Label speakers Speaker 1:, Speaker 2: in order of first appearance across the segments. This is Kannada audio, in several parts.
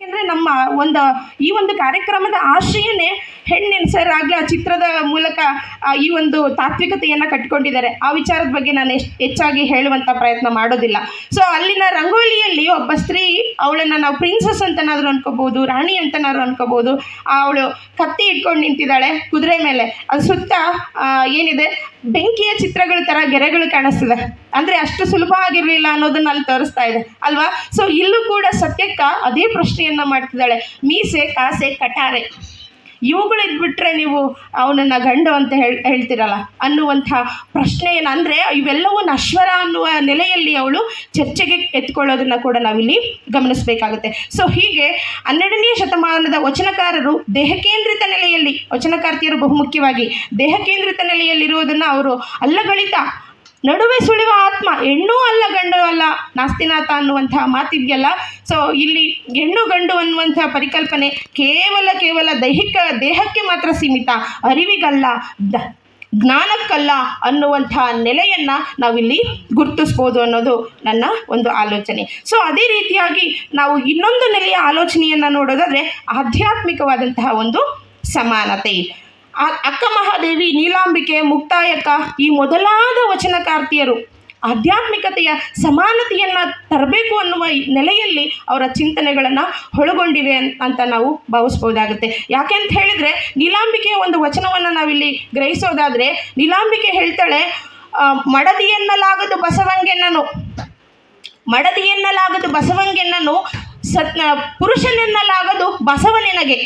Speaker 1: ಯಾಕೆಂದರೆ ನಮ್ಮ ಈ ಒಂದು ಕಾರ್ಯಕ್ರಮದ ಆಶಯನೇ ಹೆಣ್ಣಿನ ಸರ್ ಆಗಲಿ ಆ ಚಿತ್ರದ ಮೂಲಕ ಈ ಒಂದು ತಾತ್ವಿಕತೆಯನ್ನು ಕಟ್ಕೊಂಡಿದ್ದಾರೆ. ಆ ವಿಚಾರದ ಬಗ್ಗೆ ನಾನು ಹೆಚ್ಚಾಗಿ ಹೇಳುವಂಥ ಪ್ರಯತ್ನ ಮಾಡೋದಿಲ್ಲ. ಸೊ ಅಲ್ಲಿನ ರಂಗೋಲಿಯಲ್ಲಿ ಒಬ್ಬ ಸ್ತ್ರೀ, ಅವಳನ್ನು ನಾವು ಪ್ರಿನ್ಸಸ್ ಅಂತನಾದರೂ ಅನ್ಕೋಬೋದು, ರಾಣಿ ಅಂತನಾದ್ರು ಅನ್ಕೋಬೋದು. ಅವಳು ಕತ್ತಿ ಇಟ್ಕೊಂಡು ನಿಂತಿದ್ದಾಳೆ ಕುದುರೆ ಮೇಲೆ. ಅದು ಸುತ್ತ ಏನಿದೆ, ಬೆಂಕಿಯ ಚಿತ್ರಗಳ ಥರ ಗೆರೆಗಳು ಕಾಣಿಸ್ತಿದೆ. ಅಂದರೆ ಅಷ್ಟು ಸುಲಭ ಆಗಿರಲಿಲ್ಲ ಅನ್ನೋದನ್ನ ಅಲ್ಲಿ ತೋರಿಸ್ತಾ ಇದೆ ಅಲ್ವಾ. ಸೊ ಇಲ್ಲೂ ಕೂಡ ಸತ್ಯಕ್ಕ ಅದೇ ಪ್ರಶ್ನೆಯನ್ನು ಮಾಡ್ತಿದ್ದಾಳೆ. ಮೀಸೆ, ಕಾಸೆ, ಕಟಾರೆ ಇವುಗಳು ಇದ್ಬಿಟ್ರೆ ನೀವು ಅವನನ್ನು ಗಂಡು ಅಂತ ಹೇಳ್ತಿರಲ್ಲ ಅನ್ನುವಂಥ ಪ್ರಶ್ನೆಯನ್ನು, ಅಂದರೆ ಇವೆಲ್ಲವೂ ನಶ್ವರ ಅನ್ನುವ ನೆಲೆಯಲ್ಲಿ ಅವಳು ಚರ್ಚೆಗೆ ಎತ್ಕೊಳ್ಳೋದನ್ನು ಕೂಡ ನಾವಿಲ್ಲಿ ಗಮನಿಸಬೇಕಾಗುತ್ತೆ. ಸೊ ಹೀಗೆ 12ನೇ ಶತಮಾನದ ವಚನಕಾರರು ದೇಹಕೇಂದ್ರಿತ ನೆಲೆಯಲ್ಲಿ, ವಚನಕಾರ್ತಿಯರು ಬಹುಮುಖ್ಯವಾಗಿ ದೇಹಕೇಂದ್ರಿತ ನೆಲೆಯಲ್ಲಿರುವುದನ್ನು ಅವರು ಅಲ್ಲಗಳಿತ ನಡುವೆ ಸುಳಿವ ಆತ್ಮ, ಹೆಣ್ಣು ಅಲ್ಲ ಗಂಡು ಅಲ್ಲ ನಾಸ್ತಿನಾಥ ಅನ್ನುವಂಥ ಮಾತಿದೆಯಲ್ಲ. ಸೊ ಇಲ್ಲಿ ಹೆಣ್ಣು ಗಂಡು ಅನ್ನುವಂಥ ಪರಿಕಲ್ಪನೆ ಕೇವಲ ದೇಹಕ್ಕೆ ಮಾತ್ರ ಸೀಮಿತ, ಅರಿವಿಗಲ್ಲ, ಜ್ಞಾನಕ್ಕಲ್ಲ ಅನ್ನುವಂಥ ನೆಲೆಯನ್ನು ನಾವಿಲ್ಲಿ ಗುರುತಿಸ್ಬೋದು ಅನ್ನೋದು ನನ್ನ ಒಂದು ಆಲೋಚನೆ. ಸೊ ಅದೇ ರೀತಿಯಾಗಿ ನಾವು ಇನ್ನೊಂದು ನೆಲೆಯ ಆಲೋಚನೆಯನ್ನು ನೋಡೋದಾದರೆ ಆಧ್ಯಾತ್ಮಿಕವಾದಂತಹ ಒಂದು ಸಮಾನತೆ. ಅಕ್ಕ ಮಹಾದೇವಿ, ನೀಲಾಂಬಿಕೆ, ಮುಕ್ತಾಯಕ್ಕ ಈ ಮೊದಲಾದ ವಚನಕಾರ್ತಿಯರು ಆಧ್ಯಾತ್ಮಿಕತೆಯ ಸಮಾನತೆಯನ್ನು ತರಬೇಕು ಅನ್ನುವ ನೆಲೆಯಲ್ಲಿ ಅವರ ಚಿಂತನೆಗಳನ್ನು ಒಳಗೊಂಡಿವೆ ಅಂತ ನಾವು ಭಾವಿಸ್ಬೋದಾಗುತ್ತೆ. ಯಾಕೆ ಅಂತ ಹೇಳಿದರೆ, ನೀಲಾಂಬಿಕೆಯ ಒಂದು ವಚನವನ್ನು ನಾವಿಲ್ಲಿ ಗ್ರಹಿಸೋದಾದರೆ, ನೀಲಾಂಬಿಕೆ ಹೇಳ್ತಾಳೆ, ಮಡದಿಯನ್ನಲಾಗದು ಬಸವಂಗೆನ್ನನು, ಮಡದಿಯನ್ನಲಾಗದು ಬಸವಂಗೆನ್ನನು, ಪುರುಷನೆನ್ನಲಾಗದು ಬಸವನೆನಗೆ,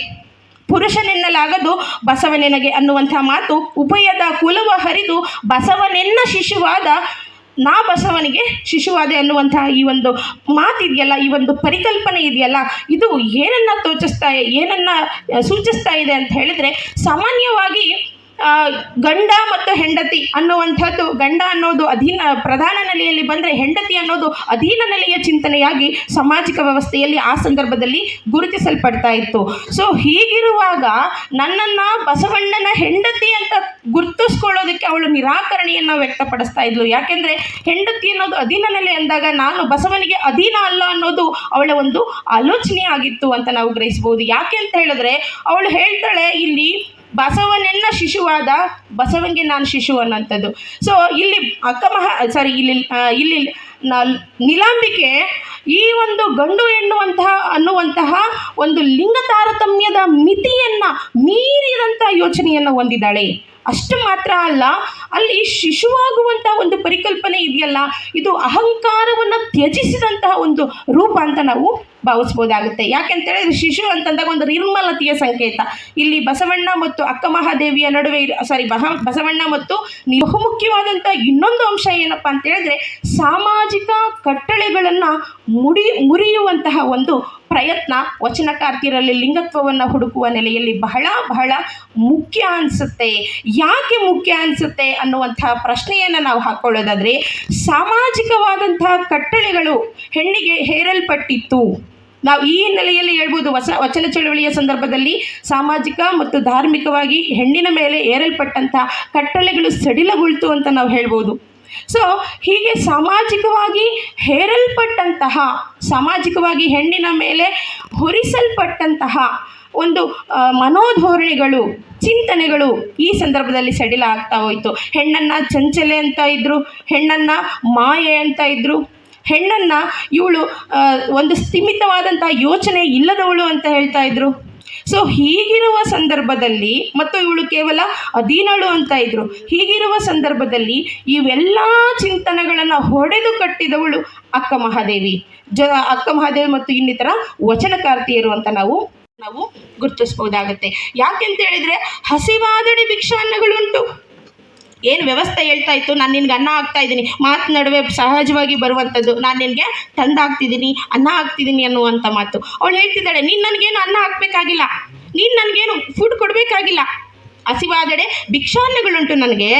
Speaker 1: ಪುರುಷನೆನ್ನಲಾಗದು ಬಸವನೆನಗೆ ಅನ್ನುವಂಥ ಮಾತು, ಉಭಯದ ಕುಲವ ಹರಿದು ಬಸವನೆನ್ನ ಶಿಶುವಾದ, ನಾ ಬಸವನಿಗೆ ಶಿಶುವಾದೆ ಅನ್ನುವಂಥ ಈ ಒಂದು ಮಾತಿದೆಯಲ್ಲ, ಈ ಒಂದು ಪರಿಕಲ್ಪನೆ ಇದೆಯಲ್ಲ, ಇದು ಏನನ್ನು ಏನನ್ನು ಸೂಚಿಸ್ತಾ ಇದೆ ಅಂತ ಹೇಳಿದರೆ, ಸಾಮಾನ್ಯವಾಗಿ ಗಂಡ ಮತ್ತು ಹೆಂಡತಿ ಅನ್ನುವಂಥದ್ದು, ಗಂಡ ಅನ್ನೋದು ಪ್ರಧಾನ ನೆಲೆಯಲ್ಲಿ ಬಂದರೆ, ಹೆಂಡತಿ ಅನ್ನೋದು ಅಧೀನ ನೆಲೆಯ ಚಿಂತನೆಯಾಗಿ ಸಾಮಾಜಿಕ ವ್ಯವಸ್ಥೆಯಲ್ಲಿ ಆ ಸಂದರ್ಭದಲ್ಲಿ ಗುರುತಿಸಲ್ಪಡ್ತಾ ಇತ್ತು. ಸೊ ಹೀಗಿರುವಾಗ ನನ್ನನ್ನು ಬಸವಣ್ಣನ ಹೆಂಡತಿ ಅಂತ ಗುರುತಿಸ್ಕೊಳ್ಳೋದಕ್ಕೆ ಅವಳು ನಿರಾಕರಣೆಯನ್ನು ವ್ಯಕ್ತಪಡಿಸ್ತಾ ಇದ್ಲು. ಯಾಕೆಂದರೆ ಹೆಂಡತಿ ಅನ್ನೋದು ಅಧೀನ ನೆಲೆ ಅಂದಾಗ ನಾನು ಬಸವನಿಗೆ ಅಧೀನ ಅಲ್ಲ ಅನ್ನೋದು ಅವಳ ಒಂದು ಆಲೋಚನೆ ಆಗಿತ್ತು ಅಂತ ನಾವು ಗ್ರಹಿಸ್ಬೋದು. ಯಾಕೆ ಅಂತ ಹೇಳಿದ್ರೆ, ಅವಳು ಹೇಳ್ತಾಳೆ ಇಲ್ಲಿ ಬಸವನೆನ್ನ ಶಿಶುವಾದ, ಬಸವನಿಗೆ ನಾನು ಶಿಶು ಅನ್ನೋಂಥದ್ದು. ಸೊ ಇಲ್ಲಿ ಇಲ್ಲಿ ನೀಲಾಂಬಿಕೆ ಈ ಒಂದು ಗಂಡು ಅನ್ನುವಂತಹ ಒಂದು ಲಿಂಗ ತಾರತಮ್ಯದ ಮಿತಿಯನ್ನು ಮೀರಿದಂಥ ಯೋಚನೆಯನ್ನು ಹೊಂದಿದ್ದಾಳೆ. ಅಷ್ಟು ಮಾತ್ರ ಅಲ್ಲ, ಅಲ್ಲಿ ಶಿಶುವಾಗುವಂಥ ಒಂದು ಪರಿಕಲ್ಪನೆ ಇದೆಯಲ್ಲ, ಇದು ಅಹಂಕಾರವನ್ನು ತ್ಯಜಿಸಿದಂತಹ ಒಂದು ರೂಪ ಅಂತ ನಾವು ಭಾವಿಸ್ಬೋದಾಗುತ್ತೆ. ಯಾಕೆಂತೇಳಿದ್ರೆ, ಶಿಶು ಅಂತಂದಾಗ ಒಂದು ನಿರ್ಮಲತೆಯ ಸಂಕೇತ. ಇಲ್ಲಿ ಬಸವಣ್ಣ ಮತ್ತು ಅಕ್ಕ ಮಹಾದೇವಿಯ ನಡುವೆ ಬಸವಣ್ಣ ಮತ್ತು ಬಹುಮುಖ್ಯವಾದಂಥ ಇನ್ನೊಂದು ಅಂಶ ಏನಪ್ಪ ಅಂತ ಹೇಳಿದ್ರೆ, ಸಾಮಾಜಿಕ ಕಟ್ಟಳೆಗಳನ್ನು ಮುರಿಯುವಂತಹ ಒಂದು ಪ್ರಯತ್ನ ವಚನಕಾರ್ತಿಯರಲ್ಲಿ ಲಿಂಗತ್ವವನ್ನು ಹುಡುಕುವ ನೆಲೆಯಲ್ಲಿ ಬಹಳ ಮುಖ್ಯ ಅನಿಸುತ್ತೆ. ಯಾಕೆ ಮುಖ್ಯ ಅನಿಸುತ್ತೆ ಅನ್ನುವಂಥ ಪ್ರಶ್ನೆಯನ್ನು ನಾವು ಹಾಕ್ಕೊಳ್ಳೋದಾದರೆ, ಸಾಮಾಜಿಕವಾದಂತಹ ಕಟ್ಟಳೆಗಳು ಹೆಣ್ಣಿಗೆ ಹೇರಲ್ಪಟ್ಟಿತ್ತು. ನಾವು ಈ ಹಿನ್ನೆಲೆಯಲ್ಲಿ ಹೇಳ್ಬೋದು, ವಚನ ಚಳವಳಿಯ ಸಂದರ್ಭದಲ್ಲಿ ಸಾಮಾಜಿಕ ಮತ್ತು ಧಾರ್ಮಿಕವಾಗಿ ಹೆಣ್ಣಿನ ಮೇಲೆ ಏರಲ್ಪಟ್ಟಂಥ ಕಟ್ಟಳೆಗಳು ಸಡಿಲಗೊಳ್ತು ಅಂತ ನಾವು ಹೇಳ್ಬೋದು. ಸೊ ಹೀಗೆ ಸಾಮಾಜಿಕವಾಗಿ ಹೇರಲ್ಪಟ್ಟಂತಹ, ಸಾಮಾಜಿಕವಾಗಿ ಹೆಣ್ಣಿನ ಮೇಲೆ ಹೊರಿಸಲ್ಪಟ್ಟಂತಹ ಒಂದು ಮನೋಧೋರಣೆಗಳು, ಚಿಂತನೆಗಳು ಈ ಸಂದರ್ಭದಲ್ಲಿ ಸಡಿಲ ಆಗ್ತಾ ಹೋಯಿತು. ಹೆಣ್ಣನ್ನು ಚಂಚಲೆ ಅಂತ ಇದ್ದರು, ಹೆಣ್ಣನ್ನು ಮಾಯೆ ಅಂತ ಇದ್ದರು, ಹೆಣ್ಣನ್ನು ಇವಳು ಒಂದು ಸ್ಥಿಮಿತವಾದಂಥ ಯೋಚನೆ ಇಲ್ಲದವಳು ಅಂತ ಹೇಳ್ತಾ ಇದ್ರು. ಸೊ ಹೀಗಿರುವ ಸಂದರ್ಭದಲ್ಲಿ, ಮತ್ತು ಇವಳು ಕೇವಲ ಅಧೀನಳು ಅಂತ ಇದ್ರು. ಹೀಗಿರುವ ಸಂದರ್ಭದಲ್ಲಿ ಇವೆಲ್ಲ ಚಿಂತನೆಗಳನ್ನು ಹೊಡೆದು ಕಟ್ಟಿದವಳು ಅಕ್ಕ ಮಹಾದೇವಿ ಮತ್ತು ಇನ್ನಿತರ ವಚನಕಾರ್ತಿಯರು ಅಂತ ನಾವು ಗುರುತಿಸ್ಬೋದಾಗುತ್ತೆ. ಯಾಕೆಂತ ಹೇಳಿದರೆ, ಹಸಿವಾದಡಿ ಭಿಕ್ಷಾನ್ನಗಳುಂಟು. ಏನು ವ್ಯವಸ್ಥೆ ಹೇಳ್ತಾ ಇತ್ತು, ನಾನು ನಿನ್ಗೆ ಅನ್ನ ಹಾಕ್ತಾ ಇದ್ದೀನಿ, ಮಾತು ನಡುವೆ ಸಹಜವಾಗಿ ಬರುವಂಥದ್ದು, ನಾನು ನಿನಗೆ ತಂದಾಗ್ತಿದ್ದೀನಿ, ಅನ್ನ ಹಾಕ್ತಿದ್ದೀನಿ ಅನ್ನುವಂಥ ಮಾತು. ಅವಳು ಹೇಳ್ತಿದ್ದಾಳೆ, ನೀನು ನನಗೇನು ಅನ್ನ ಹಾಕಬೇಕಾಗಿಲ್ಲ, ನೀನು ನನಗೇನು ಫುಡ್ ಕೊಡಬೇಕಾಗಿಲ್ಲ. ಹಸಿವಾದಡೆ ಭಿಕ್ಷಾನ್ನಗಳುಂಟು, ನನಗೆ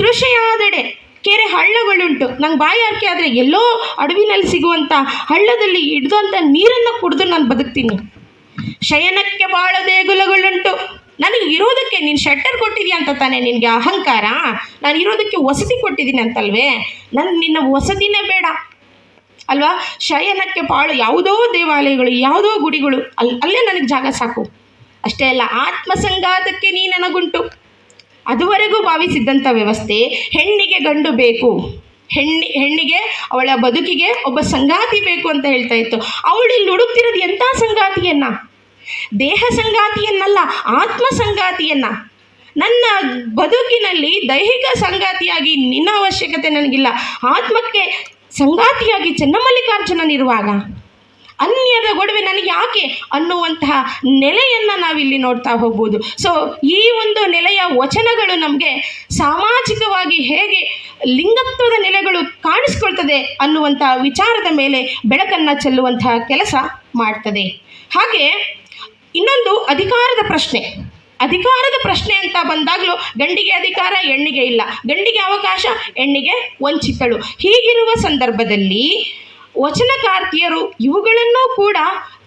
Speaker 1: ತೃಷೆಯಾದಡೆ ಕೆರೆ ಹಳ್ಳಗಳುಂಟು. ನಂಗೆ ಬಾಯಿ ಆರ್ಕೆ ಆದರೆ ಎಲ್ಲೋ ಅಡವಿನಲ್ಲಿ ಸಿಗುವಂಥ ಹಳ್ಳದಲ್ಲಿ ಹಿಡಿದಂಥ ನೀರನ್ನು ಕುಡಿದು ನಾನು ಬದುಕ್ತೀನಿ. ಶಯನಕ್ಕೆ ಭಾಳ ದೇಗುಲಗಳುಂಟು. ನನಗೆ ಇರೋದಕ್ಕೆ ನೀನು ಶೆಟ್ಟರ್ ಕೊಟ್ಟಿದ್ಯಾ ಅಂತ ತಾನೇ ನಿನಗೆ ಅಹಂಕಾರ? ನಾನು ಇರೋದಕ್ಕೆ ವಸತಿ ಕೊಟ್ಟಿದ್ದೀನಿ ಅಂತಲ್ವೇ? ನಿನ್ನ ವಸತಿನೇ ಬೇಡ, ಅಲ್ವಾ? ಶಯನಕ್ಕೆ ಪಾಳು ಯಾವುದೋ ದೇವಾಲಯಗಳು, ಯಾವುದೋ ಗುಡಿಗಳು, ಅಲ್ಲೇ ನನಗೆ ಜಾಗ ಸಾಕು. ಅಷ್ಟೇ ಅಲ್ಲ, ಆತ್ಮಸಂಘಾತಕ್ಕೆ ನೀ ನನಗುಂಟು. ಅದುವರೆಗೂ ಭಾವಿಸಿದ್ದಂಥ ವ್ಯವಸ್ಥೆ, ಹೆಣ್ಣಿಗೆ ಗಂಡು ಬೇಕು, ಹೆಣ್ಣಿಗೆ ಅವಳ ಬದುಕಿಗೆ ಒಬ್ಬ ಸಂಗಾತಿ ಬೇಕು ಅಂತ ಹೇಳ್ತಾ ಇತ್ತು. ಅವಳು ಇಲ್ಲಿ ಹುಡುಕ್ತಿರೋದು ಎಂಥ ಸಂಗಾತಿಯನ್ನ? ದೇಹ ಸಂಗಾತಿಯನ್ನಲ್ಲ, ಆತ್ಮ ಸಂಗಾತಿಯನ್ನ. ನನ್ನ ಬದುಕಿನಲ್ಲಿ ದೈಹಿಕ ಸಂಗಾತಿಯಾಗಿ ನಿನ್ನ ಅವಶ್ಯಕತೆ ನನಗಿಲ್ಲ, ಆತ್ಮಕ್ಕೆ ಸಂಗಾತಿಯಾಗಿ ಚನ್ನಮಲ್ಲಿಕಾರ್ಜುನನಿರುವಾಗ ಅನ್ಯದ ಗೊಡವೆ ನನಗೆ ಯಾಕೆ ಅನ್ನುವಂತಹ ನೆಲೆಯನ್ನು ನಾವಿಲ್ಲಿ ನೋಡ್ತಾ ಹೋಗ್ಬೋದು. ಸೊ ಈ ಒಂದು ನೆಲೆಯ ವಚನಗಳು ನಮಗೆ ಸಾಮಾಜಿಕವಾಗಿ ಹೇಗೆ ಲಿಂಗತ್ವದ ನೆಲೆಗಳು ಕಾಣಿಸ್ಕೊಳ್ತದೆ ಅನ್ನುವಂಥ ವಿಚಾರದ ಮೇಲೆ ಬೆಳಕನ್ನು ಚೆಲ್ಲುವಂತಹ ಕೆಲಸ ಮಾಡ್ತದೆ. ಹಾಗೆ ಇನ್ನೊಂದು ಅಧಿಕಾರದ ಪ್ರಶ್ನೆ. ಅಧಿಕಾರದ ಪ್ರಶ್ನೆ ಅಂತ ಬಂದಾಗಲೂ ಗಂಡಿಗೆ ಅಧಿಕಾರ, ಹೆಣ್ಣಿಗೆ ಇಲ್ಲ, ಗಂಡಿಗೆ ಅವಕಾಶ, ಹೆಣ್ಣಿಗೆ ವಂಚಿತಳು. ಹೀಗಿರುವ ಸಂದರ್ಭದಲ್ಲಿ ವಚನಕಾರ್ತಿಯರು ಇವುಗಳನ್ನು ಕೂಡ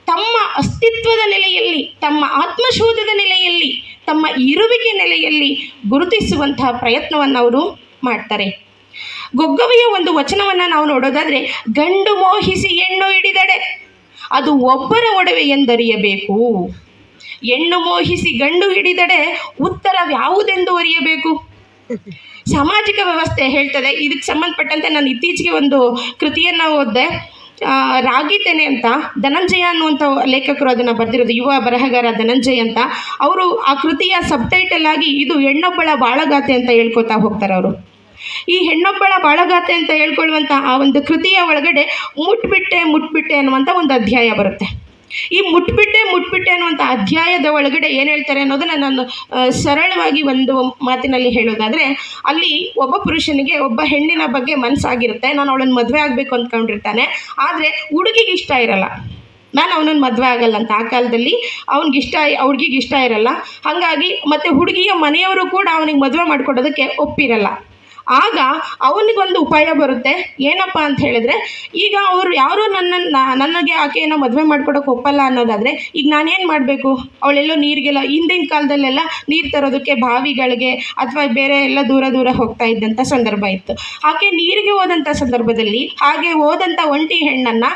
Speaker 1: ತಮ್ಮ ಅಸ್ತಿತ್ವದ ನೆಲೆಯಲ್ಲಿ, ತಮ್ಮ ಆತ್ಮಶೋಧದ ನೆಲೆಯಲ್ಲಿ, ತಮ್ಮ ಇರುವಿಕೆ ನೆಲೆಯಲ್ಲಿ ಗುರುತಿಸುವಂತಹ ಪ್ರಯತ್ನವನ್ನು ಅವರು ಮಾಡ್ತಾರೆ. ಗೊಗ್ಗವೆಯ ಒಂದು ವಚನವನ್ನು ನಾವು ನೋಡೋದಾದರೆ, ಗಂಡು ಮೋಹಿಸಿ ಹೆಣ್ಣು ಹಿಡಿದಡೆ ಅದು ಒಬ್ಬರ ಒಡವೆ ಎಂದರಿಯಬೇಕು. ಹೆಣ್ಣು ಮೋಹಿಸಿ ಗಂಡು ಹಿಡಿದಡೆ ಉತ್ತರವ್ಯಾವುದೆಂದು ಅರಿಯಬೇಕು. ಸಾಮಾಜಿಕ ವ್ಯವಸ್ಥೆ ಹೇಳ್ತದೆ. ಇದಕ್ಕೆ ಸಂಬಂಧಪಟ್ಟಂತೆ ನಾನು ಇತ್ತೀಚೆಗೆ ಒಂದು ಕೃತಿಯನ್ನು ಓದಿದೆ, ರಾಗಿತೆನೆ ಅಂತ. ಧನಂಜಯ ಅನ್ನುವಂಥ ಲೇಖಕರು ಅದನ್ನು ಬರೆದಿರೋದು, ಯುವ ಬರಹಗಾರ ಧನಂಜಯ ಅಂತ. ಅವರು ಆ ಕೃತಿಯ ಸಬ್ಟೈಟಲ್ ಆಗಿ ಇದು ಹೆಣ್ಣೊಬ್ಬಳ ಬಾಳಗಾತೆ ಅಂತ ಹೇಳ್ಕೊತಾ ಹೋಗ್ತಾರೆ ಅವರು. ಈ ಹೆಣ್ಣೊಬ್ಬಳ ಬಾಳಗಾತೆ ಅಂತ ಹೇಳ್ಕೊಳ್ಳುವಂಥ ಆ ಒಂದು ಕೃತಿಯ ಒಳಗಡೆ ಮುಟ್ಬಿಟ್ಟೆ ಅನ್ನುವಂಥ ಒಂದು ಅಧ್ಯಾಯ ಬರುತ್ತೆ. ಈ ಮುಟ್ಬಿಟ್ಟೆ ಅನ್ನುವಂಥ ಅಧ್ಯಾಯದ ಒಳಗಡೆ ಏನು ಹೇಳ್ತಾರೆ ಅನ್ನೋದನ್ನು ನಾನು ಸರಳವಾಗಿ ಒಂದು ಮಾತಿನಲ್ಲಿ ಹೇಳೋದಾದರೆ, ಅಲ್ಲಿ ಒಬ್ಬ ಪುರುಷನಿಗೆ ಒಬ್ಬ ಹೆಣ್ಣಿನ ಬಗ್ಗೆ ಮನಸ್ಸಾಗಿರುತ್ತೆ. ನಾನು ಅವಳನ್ನು ಮದುವೆ ಆಗಬೇಕು ಅಂದ್ಕೊಂಡಿರ್ತಾನೆ. ಆದರೆ ಹುಡುಗಿಗೆ ಇಷ್ಟ ಇರಲ್ಲ, ನಾನು ಅವನನ್ನು ಮದುವೆ ಆಗಲ್ಲ ಅಂತ. ಆ ಕಾಲದಲ್ಲಿ ಹುಡುಗಿಗೆ ಇಷ್ಟ ಇರಲ್ಲ. ಹಾಗಾಗಿ ಮತ್ತು ಹುಡುಗಿಯ ಮನೆಯವರು ಕೂಡ ಅವನಿಗೆ ಮದುವೆ ಮಾಡಿಕೊಡೋದಕ್ಕೆ ಒಪ್ಪಿರಲ್ಲ. ಆಗ ಅವನಿಗೊಂದು ಉಪಾಯ ಬರುತ್ತೆ. ಏನಪ್ಪ ಅಂತ ಹೇಳಿದ್ರೆ, ಈಗ ಅವರು ಯಾರು ನನಗೆ ಆಕೆಯನ್ನು ಮದುವೆ ಮಾಡ್ಕೊಡೋಕೆ ಒಪ್ಪಲ್ಲ ಅನ್ನೋದಾದರೆ ಈಗ ನಾನೇನು ಮಾಡಬೇಕು? ಅವಳೆಲ್ಲೋ ನೀರಿಗೆಲ್ಲ, ಹಿಂದಿನ ಕಾಲದಲ್ಲೆಲ್ಲ ನೀರು ತರೋದಕ್ಕೆ ಬಾವಿಗಳಿಗೆ ಅಥವಾ ಬೇರೆ ಎಲ್ಲ ದೂರ ಹೋಗ್ತಾ ಇದ್ದಂಥ ಸಂದರ್ಭ ಇತ್ತು. ಆಕೆ ನೀರಿಗೆ ಹೋದಂಥ ಸಂದರ್ಭದಲ್ಲಿ ಹಾಗೆ ಹೋದಂಥ ಒಂಟಿ ಹೆಣ್ಣನ್ನು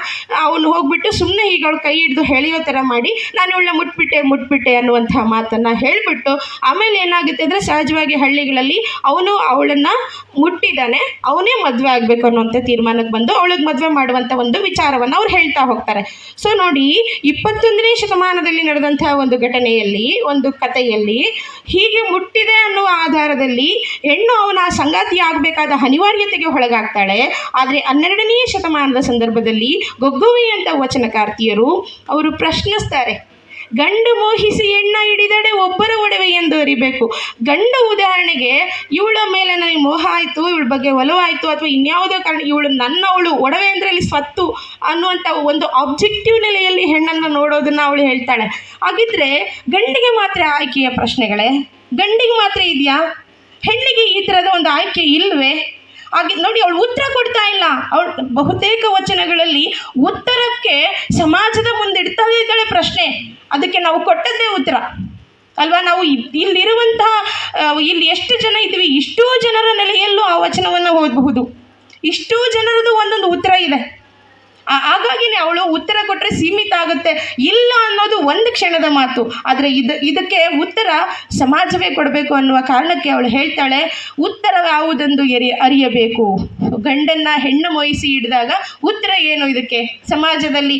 Speaker 1: ಅವನು ಹೋಗ್ಬಿಟ್ಟು ಸುಮ್ಮನೆ ಈಗ ಅವಳು ಕೈ ಹಿಡಿದು ಎಳೆಯೋ ಥರ ಮಾಡಿ, ನಾನು ಇವಳನ್ನ ಮುಟ್ಬಿಟ್ಟೆ ಅನ್ನುವಂಥ ಮಾತನ್ನು ಹೇಳಿಬಿಟ್ಟು, ಆಮೇಲೆ ಏನಾಗುತ್ತೆ ಅಂದರೆ, ಸಹಜವಾಗಿ ಹಳ್ಳಿಗಳಲ್ಲಿ ಅವನು ಅವಳನ್ನು ಮುಟ್ಟಿದ್ದಾನೆ, ಅವನೇ ಮದುವೆ ಆಗಬೇಕು ಅನ್ನುವಂಥ ತೀರ್ಮಾನಕ್ಕೆ ಬಂದು ಅವಳಿಗೆ ಮದುವೆ ಮಾಡುವಂಥ ಒಂದು ವಿಚಾರವನ್ನು ಅವ್ರು ಹೇಳ್ತಾ ಹೋಗ್ತಾರೆ. ಸೊ ನೋಡಿ, 21ನೇ ಶತಮಾನದಲ್ಲಿ ನಡೆದಂಥ ಒಂದು ಘಟನೆಯಲ್ಲಿ, ಒಂದು ಕಥೆಯಲ್ಲಿ ಹೀಗೆ ಮುಟ್ಟಿದೆ ಅನ್ನುವ ಆಧಾರದಲ್ಲಿ ಹೆಣ್ಣು ಅವನ ಸಂಗಾತಿ ಆಗಬೇಕಾದ ಅನಿವಾರ್ಯತೆಗೆ ಒಳಗಾಗ್ತಾಳೆ. ಆದರೆ 12ನೇ ಶತಮಾನದ ಸಂದರ್ಭದಲ್ಲಿ ಗೊಗ್ಗವೆಯಂಥ ವಚನಕಾರ್ತಿಯರು ಅವರು ಪ್ರಶ್ನಿಸ್ತಾರೆ, ಗಂಡು ಮೋಹಿಸಿ ಹೆಣ್ಣ ಹಿಡಿದಡೆ ಒಬ್ಬರ ಒಡವೆ ಎಂದು ಅರಿಬೇಕು. ಗಂಡು ಉದಾಹರಣೆಗೆ ಇವಳ ಮೇಲೆ ನನಗೆ ಮೋಹ ಆಯಿತು, ಇವಳ ಬಗ್ಗೆ ಒಲವಾಯಿತು, ಅಥವಾ ಇನ್ಯಾವುದೋ ಕಾರಣ ಇವಳು ನನ್ನವಳು, ಒಡವೆ ಅಂದರೆ ಇಲ್ಲಿ ಸ್ವತ್ತು ಅನ್ನುವಂಥ ಒಂದು ಆಬ್ಜೆಕ್ಟಿವ್ ನೆಲೆಯಲ್ಲಿ ಹೆಣ್ಣನ್ನು ನೋಡೋದನ್ನು ಅವಳು ಹೇಳ್ತಾಳೆ. ಹಾಗಿದ್ರೆ ಗಂಡಿಗೆ ಮಾತ್ರ ಆಯ್ಕೆಯ ಪ್ರಶ್ನೆಗಳೇ, ಗಂಡಿಗೆ ಮಾತ್ರ ಇದೆಯಾ? ಹೆಣ್ಣಿಗೆ ಈ ಥರದ ಒಂದು ಆಯ್ಕೆ ಇಲ್ಲವೇ? ಹಾಗೆ ನೋಡಿ, ಅವಳು ಉತ್ತರ ಕೊಡ್ತಾ ಇಲ್ಲ. ಅವಳು ಬಹುತೇಕ ವಚನಗಳಲ್ಲಿ ಉತ್ತರಕ್ಕೆ ಸಮಾಜದ ಮುಂದೆ ಇಡ್ತಾ ಇದ್ದಾಳೆ ಪ್ರಶ್ನೆ, ಅದಕ್ಕೆ ನಾವು ಕೊಟ್ಟದ್ದೇ ಉತ್ತರ ಅಲ್ವಾ? ನಾವು ಇಲ್ಲಿರುವಂತಹ ಇಲ್ಲಿ ಎಷ್ಟು ಜನ ಇದ್ದೀವಿ, ಇಷ್ಟೂ ಜನರ ನೆಲೆಯಲ್ಲೂ ಆ ವಚನವನ್ನು ಓದಬಹುದು. ಇಷ್ಟೂ ಜನರದು ಒಂದೊಂದು ಉತ್ತರ ಇದೆ. ಹಾಗಾಗಿನೇ ಅವಳು ಉತ್ತರ ಕೊಟ್ಟರೆ ಸೀಮಿತ ಆಗುತ್ತೆ, ಇಲ್ಲ ಅನ್ನೋದು ಒಂದು ಕ್ಷಣದ ಮಾತು. ಆದರೆ ಇದಕ್ಕೆ ಉತ್ತರ ಸಮಾಜವೇ ಕೊಡಬೇಕು ಅನ್ನುವ ಕಾರಣಕ್ಕೆ ಅವಳು ಹೇಳ್ತಾಳೆ, ಉತ್ತರ ಯಾವುದೆಂದು ಅರಿಯಬೇಕು. ಗಂಡನ್ನು ಹೆಣ್ಣು ಮೋಹಿಸಿ ಹಿಡಿದಾಗ ಉತ್ತರ ಏನು ಇದಕ್ಕೆ? ಸಮಾಜದಲ್ಲಿ